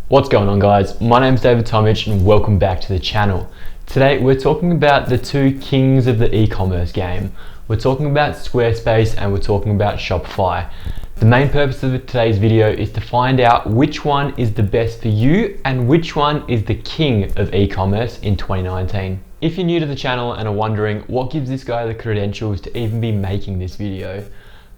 What's going on, guys? My name's David Tomic and welcome back to the channel. Today we're talking about the two kings of the e-commerce game. We're talking about Squarespace and we're talking about Shopify. The main purpose of today's video is to find out which one is the best for you and which one is the king of e-commerce in 2019. If you're new to the channel and are wondering what gives this guy the credentials to even be making this video,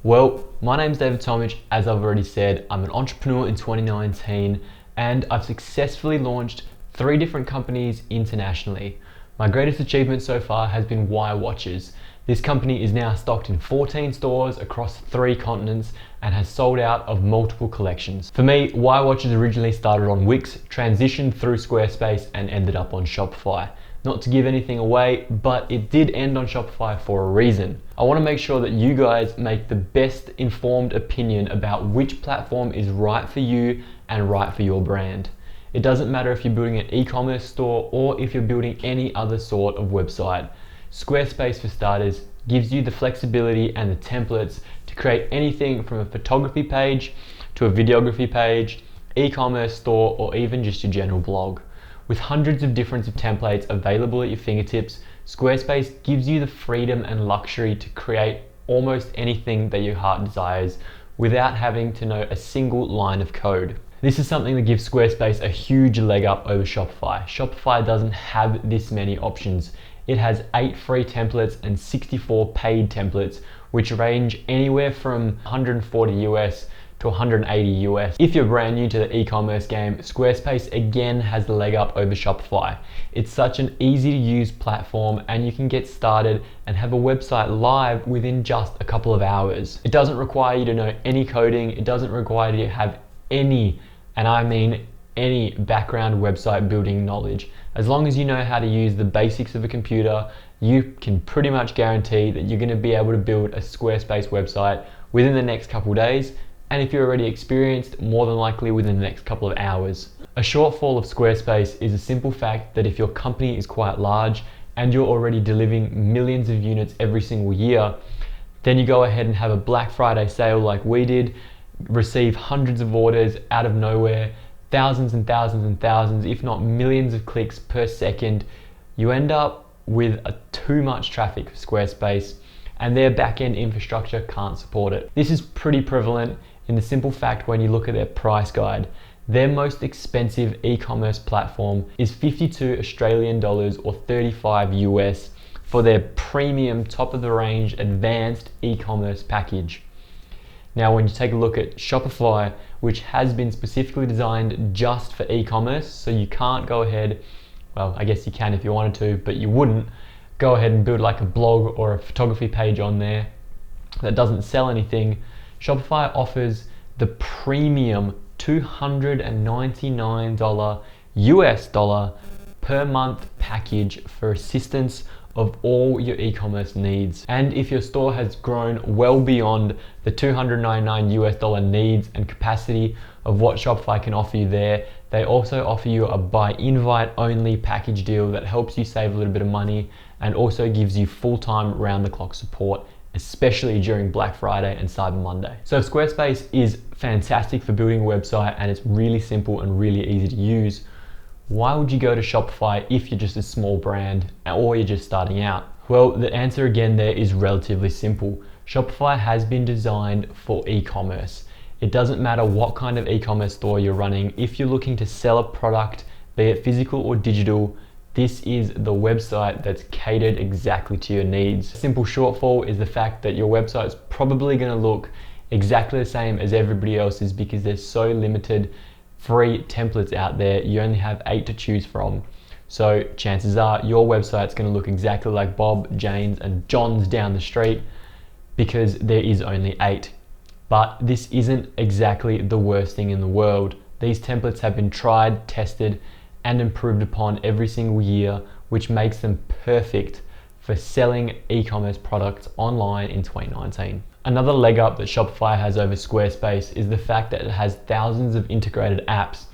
well, my name's David Tomic. As I've already said, I'm an entrepreneur in 2019 and I've successfully launched 3 different companies internationally. My greatest achievement so far has been Wire Watches. This company is now stocked in 14 stores across 3 continents and has sold out of multiple collections. For me, Wire Watches originally started on Wix, transitioned through Squarespace and ended up on Shopify. Not to give anything away, but it did end on Shopify for a reason. I want to make sure that you guys make the best informed opinion about which platform is right for you and right for your brand. It doesn't matter if you're building an e-commerce store or if you're building any other sort of website. Squarespace, for starters, gives you the flexibility and the templates to create anything from a photography page to a videography page, e-commerce store, or even just your general blog. With hundreds of different templates available at your fingertips, Squarespace gives you the freedom and luxury to create almost anything that your heart desires without having to know a single line of code. This is something that gives Squarespace a huge leg up over Shopify. Shopify doesn't have this many options. It has 8 free templates and 64 paid templates, which range anywhere from 140 US to 180 US. If you're brand new to the e-commerce game, Squarespace again has the leg up over Shopify. It's such an easy to use platform and you can get started and have a website live within just a couple of hours. It doesn't require you to know any coding. It doesn't require you to have any, and I mean any, background website building knowledge. As long as you know how to use the basics of a computer, you can pretty much guarantee that you're going to be able to build a Squarespace website within the next couple of days. And if you're already experienced, more than likely within the next couple of hours. A shortfall of Squarespace is the simple fact that if your company is quite large and you're already delivering millions of units every single year, then you go ahead and have a Black Friday sale like we did, receive hundreds of orders out of nowhere, thousands and thousands and thousands, if not millions of clicks per second. You end up with too much traffic for Squarespace and their back-end infrastructure can't support it. This is pretty prevalent in the simple fact when you look at their price guide. Their most expensive e-commerce platform is 52 Australian dollars or 35 US for their premium top of the range advanced e-commerce package. Now when you take a look at Shopify, which has been specifically designed just for e-commerce, so you can't go ahead, well, I guess you can if you wanted to, but you wouldn't go ahead and build like a blog or a photography page on there that doesn't sell anything. Shopify offers the premium $299 US dollar per month package for assistance of all your e-commerce needs. And if your store has grown well beyond the $299 US dollar needs and capacity of what Shopify can offer you there, they also offer you a by invite only package deal that helps you save a little bit of money and also gives you full-time round-the-clock support, especially during Black Friday and Cyber Monday. So if Squarespace is fantastic for building a website and it's really simple and really easy to use, why would you go to Shopify if you're just a small brand or you're just starting out? Well, the answer again there is relatively simple. Shopify has been designed for e-commerce. It doesn't matter what kind of e-commerce store you're running. If you're looking to sell a product, be it physical or digital, this is the website that's catered exactly to your needs. A simple shortfall is the fact that your website's probably going to look exactly the same as everybody else's because there's so limited free templates out there. You only have 8 to choose from. So chances are your website's going to look exactly like Bob, Jane's and John's down the street because there is only 8. But this isn't exactly the worst thing in the world. These templates have been tried, tested and improved upon every single year, which makes them perfect for selling e-commerce products online in 2019. Another leg up that Shopify has over Squarespace is the fact that it has thousands of integrated apps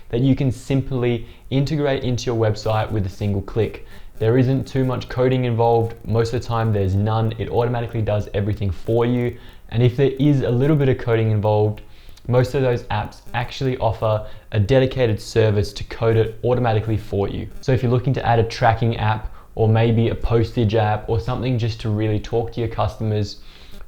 that you can simply integrate into your website with a single click. There isn't too much coding involved. Most of the time there's none. It automatically does everything for you. And if there is a little bit of coding involved, most of those apps actually offer a dedicated service to code it automatically for you. So if you're looking to add a tracking app or maybe a postage app or something just to really talk to your customers,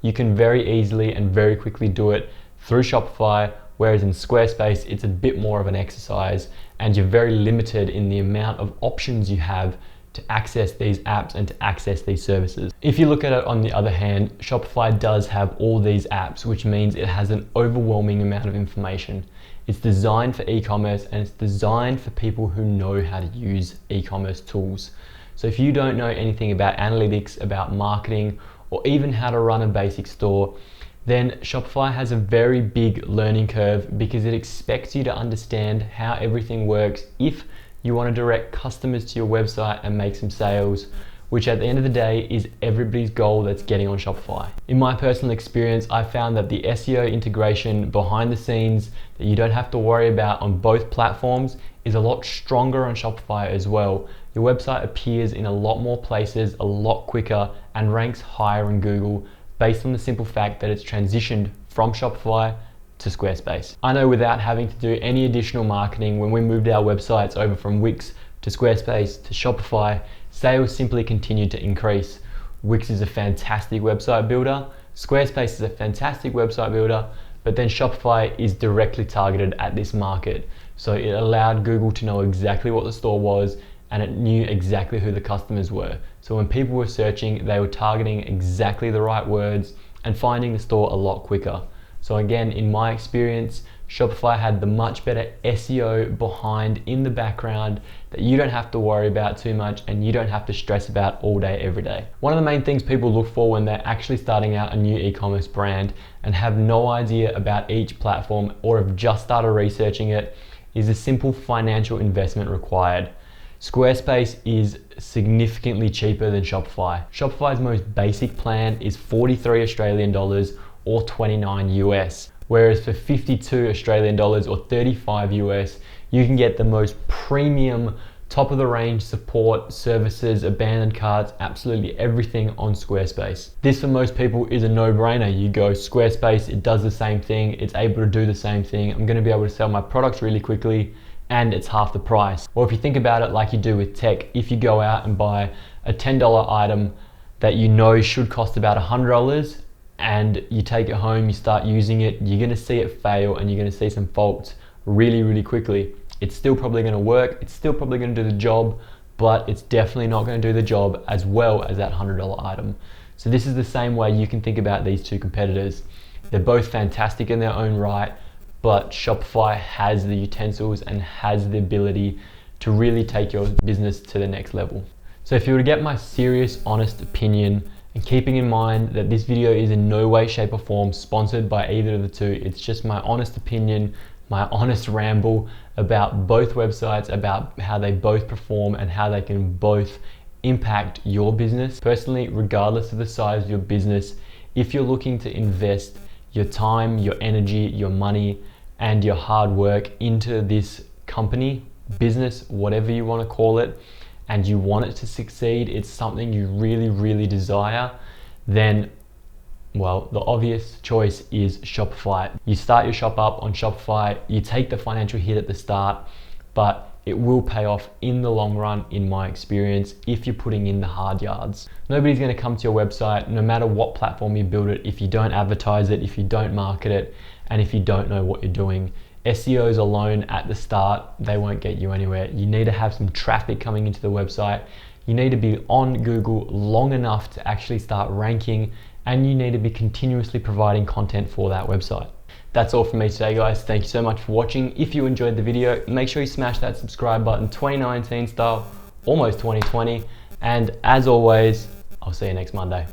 you can very easily and very quickly do it through Shopify, whereas in Squarespace, it's a bit more of an exercise and you're very limited in the amount of options you have to access these apps and to access these services. If you look at it on the other hand, Shopify does have all these apps, which means it has an overwhelming amount of information. It's designed for e-commerce and it's designed for people who know how to use e-commerce tools. So if you don't know anything about analytics, about marketing, or even how to run a basic store, then Shopify has a very big learning curve because it expects you to understand how everything works if you want to direct customers to your website and make some sales, which at the end of the day is everybody's goal that's getting on Shopify. In my personal experience, I found that the SEO integration behind the scenes that you don't have to worry about on both platforms is a lot stronger on Shopify as well. Your website appears in a lot more places a lot quicker and ranks higher in Google based on the simple fact that it's transitioned from Shopify to Squarespace. I know without having to do any additional marketing, when we moved our websites over from Wix to Squarespace to Shopify, sales simply continued to increase. Wix is a fantastic website builder, Squarespace is a fantastic website builder, but then Shopify is directly targeted at this market. So it allowed Google to know exactly what the store was and it knew exactly who the customers were. So when people were searching, they were targeting exactly the right words and finding the store a lot quicker. So again, in my experience, Shopify had the much better SEO behind in the background that you don't have to worry about too much and you don't have to stress about all day, every day. One of the main things people look for when they're actually starting out a new e-commerce brand and have no idea about each platform or have just started researching it is the simple financial investment required. Squarespace is significantly cheaper than Shopify. Shopify's most basic plan is 43 Australian dollars or 29 US, whereas for 52 Australian dollars or 35 US, you can get the most premium, top of the range support, services, abandoned carts, absolutely everything on Squarespace. This for most people is a no-brainer. You go Squarespace, it does the same thing, it's able to do the same thing. I'm gonna be able to sell my products really quickly and it's half the price. Or if you think about it like you do with tech, if you go out and buy a $10 item that you know should cost about $100 and you take it home, you start using it, you're gonna see it fail and you're gonna see some faults really, really quickly. It's still probably gonna work, it's still probably gonna do the job, but it's definitely not gonna do the job as well as that $100 item. So this is the same way you can think about these two competitors. They're both fantastic in their own right, but Shopify has the utensils and has the ability to really take your business to the next level. So if you were to get my serious, honest opinion, and keeping in mind that this video is in no way, shape or form sponsored by either of the two, it's just my honest opinion, my honest ramble about both websites, about how they both perform and how they can both impact your business. Personally, regardless of the size of your business, if you're looking to invest your time, your energy, your money, and your hard work into this company, business, whatever you want to call it, and you want it to succeed, it's something you really, really desire, then, well, the obvious choice is Shopify. You start your shop up on Shopify, you take the financial hit at the start, but it will pay off in the long run, in my experience, if you're putting in the hard yards. Nobody's gonna come to your website, no matter what platform you build it, if you don't advertise it, if you don't market it, and if you don't know what you're doing. SEOs alone at the start, they won't get you anywhere. You need to have some traffic coming into the website. You need to be on Google long enough to actually start ranking, and you need to be continuously providing content for that website. That's all from me today, guys. Thank you so much for watching. If you enjoyed the video, make sure you smash that subscribe button, 2019 style, almost 2020. And as always, I'll see you next Monday.